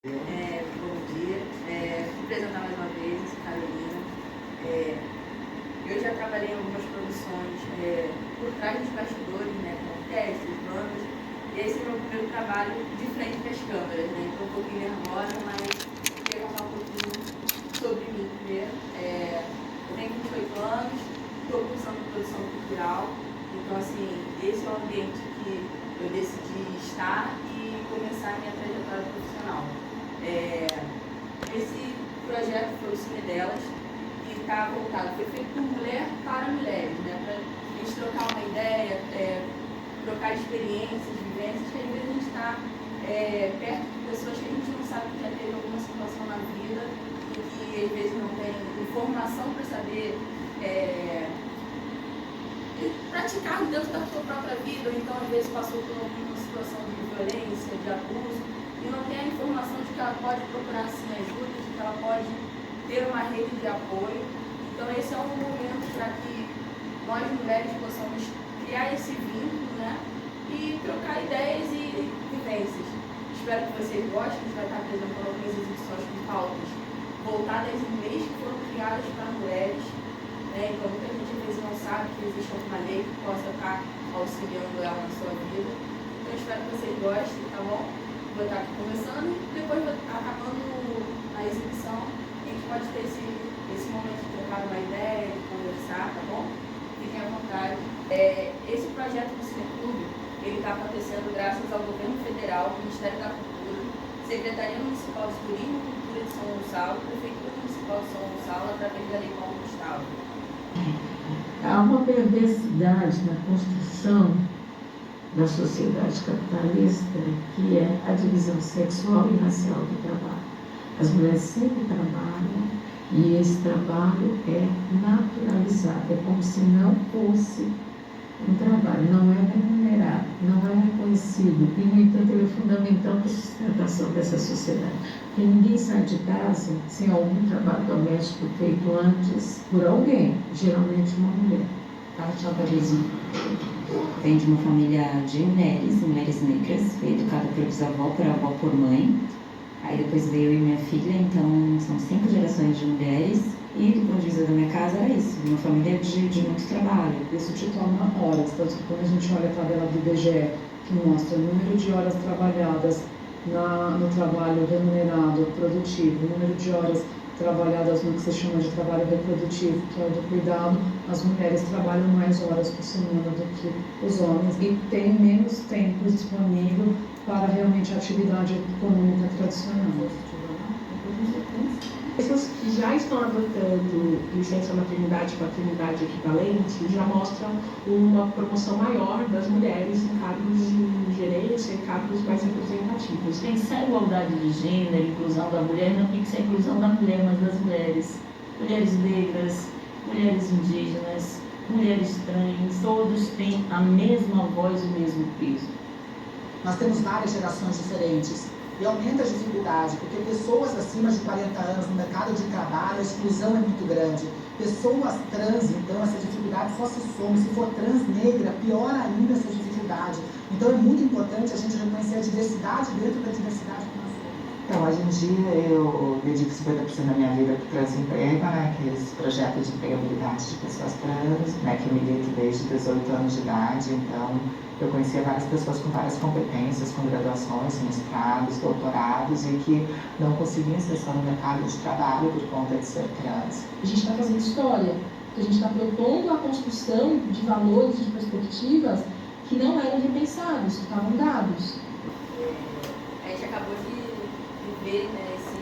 Bom dia. Vou apresentar mais uma vez, eu sou Carolina. Eu já trabalhei em algumas produções por trás dos bastidores, né, com testes, bandas, e esse é o meu primeiro trabalho de frente com as câmeras, né? Estou um pouquinho nervosa, mas queria contar um pouquinho sobre mim primeiro. Eu tenho 28 anos, estou cursando produção cultural, então assim, esse é o ambiente que eu decidi estar e começar a minha trajetória profissional. Esse projeto foi o Cine Delas, que está voltado, foi feito por mulher para mulheres, né? Para a gente trocar uma ideia, trocar experiências, vivências, que às vezes a gente está perto de pessoas que a gente não sabe que já teve alguma situação na vida e que às vezes não tem informação para saber praticar dentro da sua própria vida, ou então às vezes passou por alguma situação de violência, de abuso, e não tem a informação de que ela pode procurar sim ajuda, de que ela pode ter uma rede de apoio. Então esse é um momento para que nós mulheres possamos criar esse vínculo, né, e trocar ideias e vivências. Espero que vocês gostem. A gente vai estar apresentando algumas exibições com pautas voltadas em leis que foram criadas para mulheres, né? Então muita gente às vezes não sabe que existe alguma lei que possa estar auxiliando ela na sua vida. Então espero que vocês gostem, tá bom? Vou estar aqui conversando e depois, acabando a exibição, a gente pode ter esse momento de trocar uma ideia, de conversar, tá bom? Fiquem à vontade. Esse projeto do Cineclube, ele está acontecendo graças ao Governo Federal, Ministério da Cultura, Secretaria Municipal de Turismo e Cultura de São Gonçalo, Prefeitura Municipal de São Gonçalo, através da Lei Paulo Gustavo. Há uma perversidade na construção da sociedade capitalista, que é a divisão sexual e racial do trabalho. As mulheres sempre trabalham e esse trabalho é naturalizado, é como se não fosse um trabalho, não é remunerado, não é reconhecido e, no entanto, ele é fundamental para a sustentação dessa sociedade. Porque ninguém sai de casa sem algum trabalho doméstico feito antes por alguém, geralmente uma mulher. Tchau, Patrizinho. Venho de uma família de mulheres negras, fui educada por bisavó, por avó, por mãe. Aí depois veio eu e minha filha, então são 5 gerações de mulheres. E do ponto de vista da minha casa era isso, uma família de muito trabalho. Isso te torna horas, tanto que quando a gente olha a tabela do IBGE, que mostra o número de horas trabalhadas no trabalho remunerado, produtivo, o número de horas trabalhadas no que se chama de trabalho reprodutivo, que é o do cuidado, as mulheres trabalham mais horas por semana do que os homens e têm menos tempo disponível para realmente a atividade econômica tradicional. Pessoas que já estão adotando licença maternidade e paternidade equivalente já mostram uma promoção maior das mulheres em cargos de gerência e cargos mais representativos. Pensar em igualdade de gênero, inclusão da mulher, não tem que ser a inclusão da mulher, mas das mulheres. Mulheres negras, mulheres indígenas, mulheres trans, todos têm a mesma voz e o mesmo peso. Nós temos várias gerações diferentes. E aumenta a dificuldade, porque pessoas acima de 40 anos no mercado de trabalho, a exclusão é muito grande. Pessoas trans, então, essa dificuldade só se soma. Se for trans negra, pior ainda essa dificuldade. Então, é muito importante a gente reconhecer a diversidade dentro da diversidade que nós somos. Então, hoje em dia, eu dedico 50% da minha vida para o Transemprego, né, que é esse projeto de empregabilidade de pessoas trans, né, que eu milito desde 18 anos de idade. Então, eu conhecia várias pessoas com várias competências, com graduações, mestrados, doutorados, e que não conseguiam inserção no mercado de trabalho por conta de ser trans. A gente está fazendo história, porque a gente está propondo a construção de valores, de perspectivas que não eram repensados, que estavam dados. A gente acabou de ver, né, esse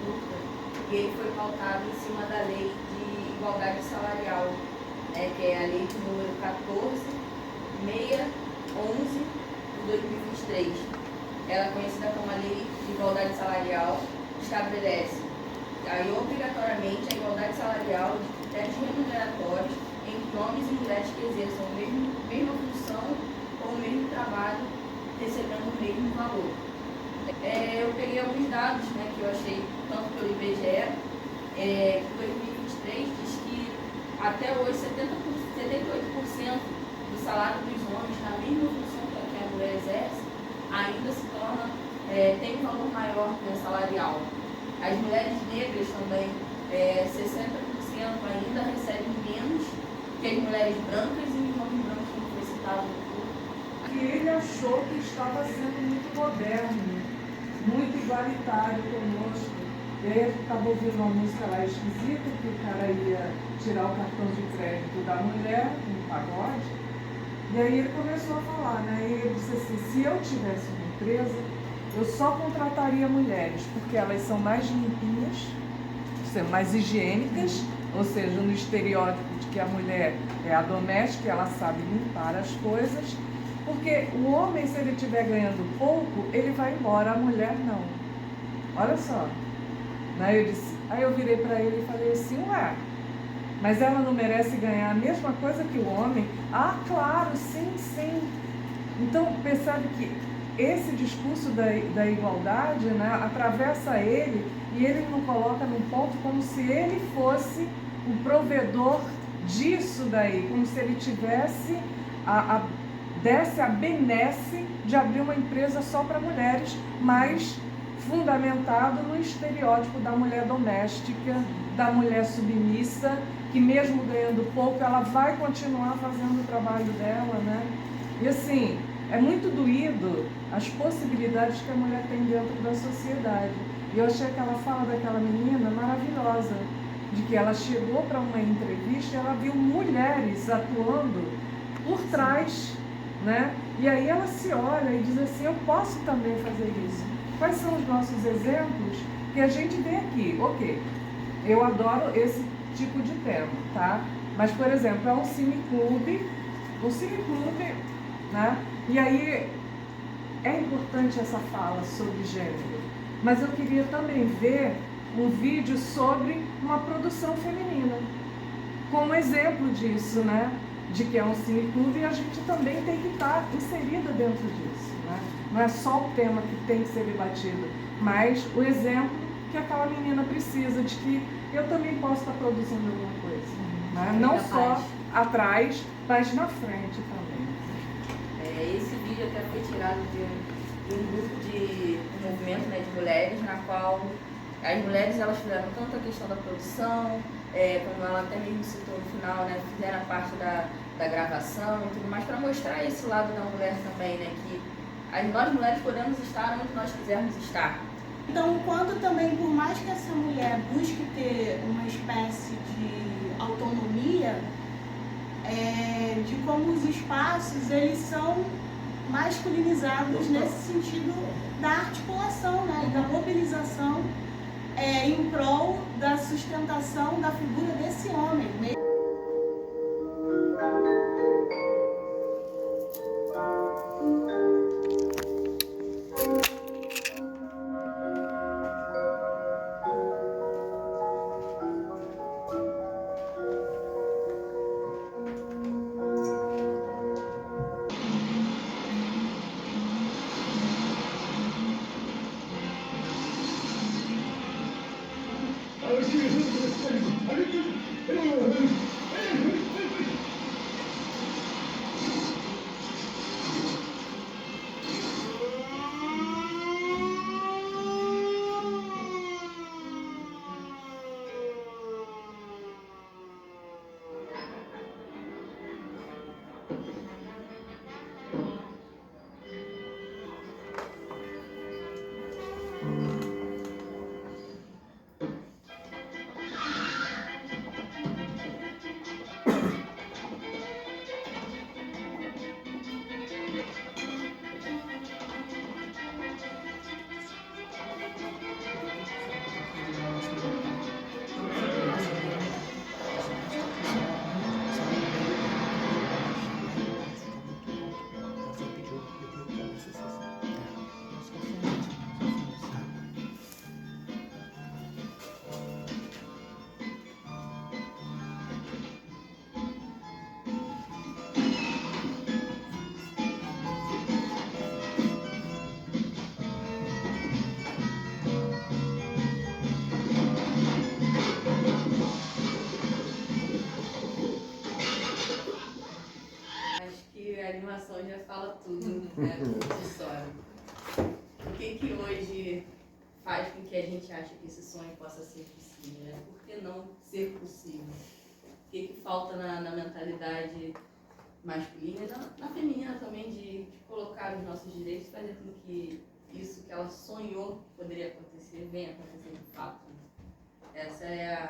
curta, e ele foi pautado em cima da lei de igualdade salarial, né, que é a lei de número 14.611 de 2023. Ela é conhecida como a Lei de Igualdade Salarial, estabelece aí obrigatoriamente a igualdade salarial de critérios remuneratórios entre homens e mulheres que exerçam a mesma função ou o mesmo trabalho, recebendo o mesmo valor. Eu peguei alguns dados, né, que eu achei tanto pelo IBGE, que 2023 diz que até hoje 78% do salário dos homens na mesma função que a mulher exerce ainda se torna tem um valor maior, né, salarial. As mulheres negras também, 60% ainda recebem menos que as mulheres brancas e os homens brancos, como foi citado no curso. Que ele achou que estava sendo muito moderno, muito igualitário conosco. E aí estava ouvindo uma música lá esquisita, que o cara ia tirar o cartão de crédito da mulher, um pagode. E aí ele começou a falar, né? E ele disse assim, se eu tivesse uma empresa, eu só contrataria mulheres, porque elas são mais limpinhas, mais higiênicas, ou seja, no estereótipo de que a mulher é a doméstica, ela sabe limpar as coisas, porque o homem, se ele estiver ganhando pouco, ele vai embora, a mulher não. Olha só. Aí eu virei para ele e falei assim, ué, mas ela não merece ganhar a mesma coisa que o homem? Ah, claro, sim, sim. Então, percebe que esse discurso da igualdade, né, atravessa ele e ele não coloca num ponto como se ele fosse o provedor disso daí, como se ele tivesse desse a benesse de abrir uma empresa só para mulheres, mas fundamentado no estereótipo da mulher doméstica, da mulher submissa, que mesmo ganhando pouco, ela vai continuar fazendo o trabalho dela, né? E assim, é muito doído as possibilidades que a mulher tem dentro da sociedade. E eu achei aquela fala daquela menina maravilhosa, de que ela chegou para uma entrevista e ela viu mulheres atuando por trás, né? E aí ela se olha e diz assim, eu posso também fazer isso. Quais são os nossos exemplos que a gente vê aqui? Ok, eu adoro esse tipo de tema, tá? Mas, por exemplo, é um cineclube, né? E aí é importante essa fala sobre gênero, mas eu queria também ver um vídeo sobre uma produção feminina, como exemplo disso, né? De que é um cineclube e a gente também tem que estar inserida dentro disso, né? Não é só o tema que tem que ser debatido, mas o exemplo que aquela menina precisa de que eu também posso estar produzindo alguma coisa, né? Não só atrás, mas na frente também. Esse vídeo até foi tirado de um grupo de um movimento, né, de mulheres, na qual as mulheres elas fizeram tanto a questão da produção, como ela até mesmo citou no final, né, fizeram a parte da gravação e tudo mais, para mostrar esse lado da mulher também, né, que nós mulheres podemos estar onde nós quisermos estar. Então, enquanto também, por mais que essa mulher busque ter uma espécie de autonomia, de como os espaços eles são masculinizados nesse sentido da articulação, né, da mobilização em prol da sustentação da figura desse homem. A animação já fala tudo, né? Tudo de história. que hoje faz com que a gente ache que esse sonho possa ser possível, né? Por que não ser possível? O que falta na mentalidade masculina e na feminina também de colocar os nossos direitos, fazer com que isso que ela sonhou poderia acontecer, venha acontecer de fato. Essa é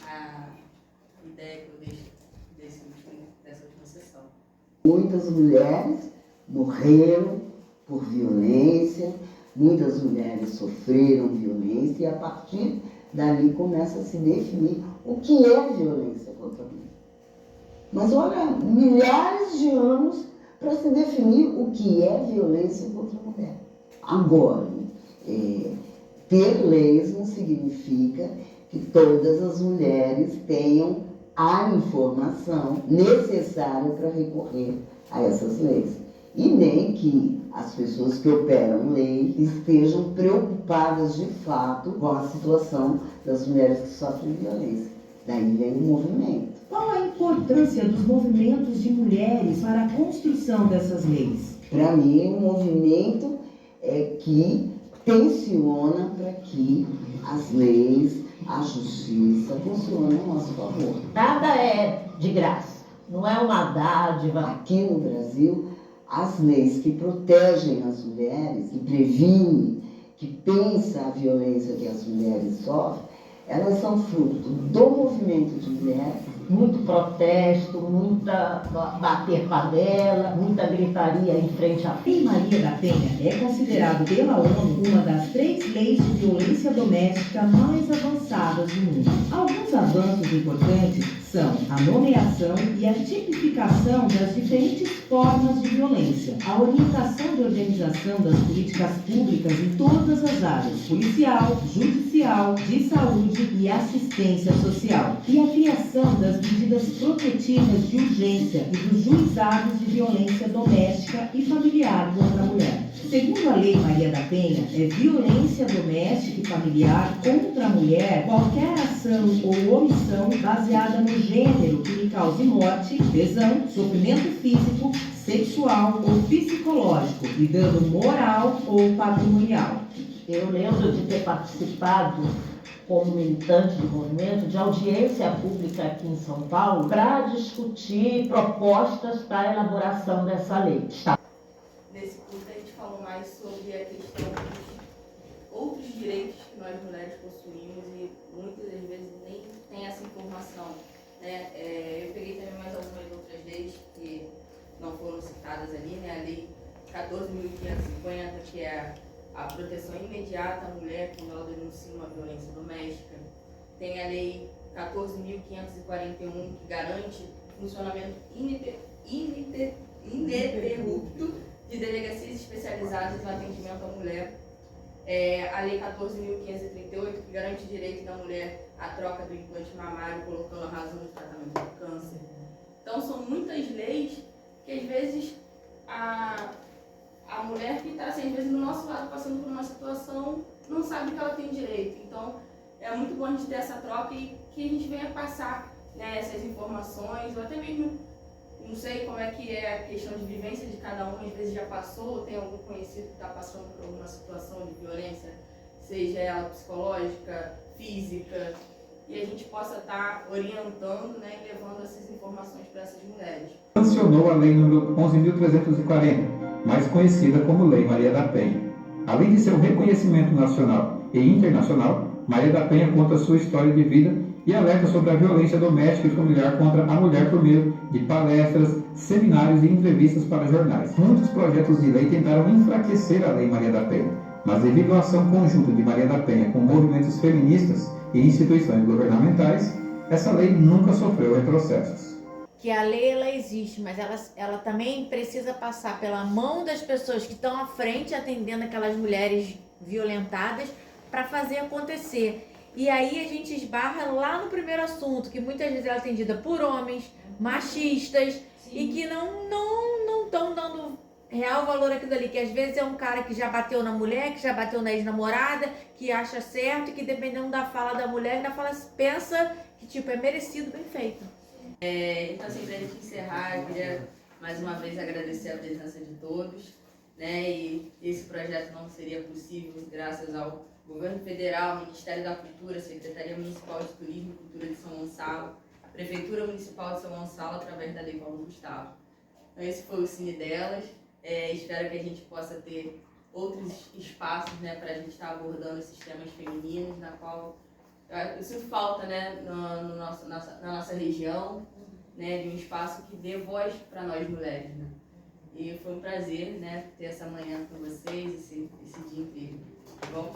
a ideia que eu deixo dessa última sessão. Muitas mulheres morreram por violência, muitas mulheres sofreram violência e a partir dali começa a se definir o que é violência contra a mulher. Mas olha, milhares de anos para se definir o que é violência contra a mulher. Agora, ter leis não significa que todas as mulheres tenham a informação necessária para recorrer a essas leis. E nem que as pessoas que operam lei estejam preocupadas de fato com a situação das mulheres que sofrem violência. Daí vem o movimento. Qual a importância dos movimentos de mulheres para a construção dessas leis? Para mim, o movimento é que tensiona para que as leis, a justiça funcionem a nosso favor. Nada é de graça, não é uma dádiva. Aqui no Brasil, as leis que protegem as mulheres, que previnem, que pensam a violência que as mulheres sofrem, elas são fruto do movimento de mulheres. Muito protesto, muita bater panela, muita gritaria em frente à Lei Maria da Penha é considerado pela ONU uma das 3 leis de violência doméstica mais avançadas do mundo. Alguns avanços importantes são a nomeação e a tipificação das diferentes formas de violência, a orientação de organização das políticas públicas em todas as áreas, policial, judicial, de saúde e assistência social, e a criação das medidas protetivas de urgência e dos juizados de violência doméstica e familiar contra a mulher. Segundo a Lei Maria da Penha, é violência doméstica e familiar contra a mulher qualquer ação ou omissão baseada no gênero que lhe cause morte, lesão, sofrimento físico, sexual ou psicológico e dano moral ou patrimonial. Eu lembro de ter participado como militante do movimento de audiência pública aqui em São Paulo para discutir propostas para a elaboração dessa lei. Nesse curso a gente falou mais sobre a questão dos outros direitos que nós mulheres possuímos e muitas das vezes nem tem essa informação, né? Eu peguei também mais algumas outras leis que não foram citadas ali, né? A Lei 14.550, que é a proteção imediata à mulher quando ela denuncia uma violência doméstica. Tem a Lei 14.541, que garante o funcionamento ininterrupto de delegacias especializadas no atendimento à mulher. A Lei 14.538, que garante o direito da mulher à troca do implante mamário, colocando a razão de tratamento do câncer. Então, são muitas leis que, às vezes, a mulher que está, assim, às vezes, do nosso lado, passando por uma situação, não sabe que ela tem direito. Então, é muito bom a gente ter essa troca e que a gente venha passar, né, essas informações, ou até mesmo, não sei como é que é a questão de vivência de cada um, às vezes já passou, ou tem algum conhecido que está passando por alguma situação de violência, seja ela psicológica, física, e a gente possa estar orientando, né, e levando essas informações para essas mulheres. Sancionou a Lei nº 11.340, mais conhecida como Lei Maria da Penha. Além de seu reconhecimento nacional e internacional, Maria da Penha conta sua história de vida e alerta sobre a violência doméstica e familiar contra a mulher por meio de palestras, seminários e entrevistas para jornais. Muitos projetos de lei tentaram enfraquecer a Lei Maria da Penha, mas devido à ação conjunta de Maria da Penha com movimentos feministas e instituições governamentais, essa lei nunca sofreu retrocessos. Que a lei ela existe, mas ela também precisa passar pela mão das pessoas que estão à frente atendendo aquelas mulheres violentadas para fazer acontecer. E aí a gente esbarra lá no primeiro assunto, que muitas vezes é atendida por homens machistas. Sim. E que não estão dando real valor àquilo ali, que às vezes é um cara que já bateu na mulher, que já bateu na ex-namorada, que acha certo, que dependendo da fala da mulher, ainda pensa que tipo, é merecido, bem feito. Então, assim, pra gente encerrar, eu queria mais uma vez agradecer a presença de todos, né? E esse projeto não seria possível graças ao Governo Federal, Ministério da Cultura, Secretaria Municipal de Turismo e Cultura de São Gonçalo, Prefeitura Municipal de São Gonçalo, através da Lei Paulo Gustavo. Então esse foi o Cine Delas. Espero que a gente possa ter outros espaços, né, para a gente estar abordando esses temas femininos, na qual eu sinto falta, né, na nossa região, né, de um espaço que dê voz para nós mulheres, né? E foi um prazer, né, ter essa manhã com vocês, esse dia incrível. Tá bom?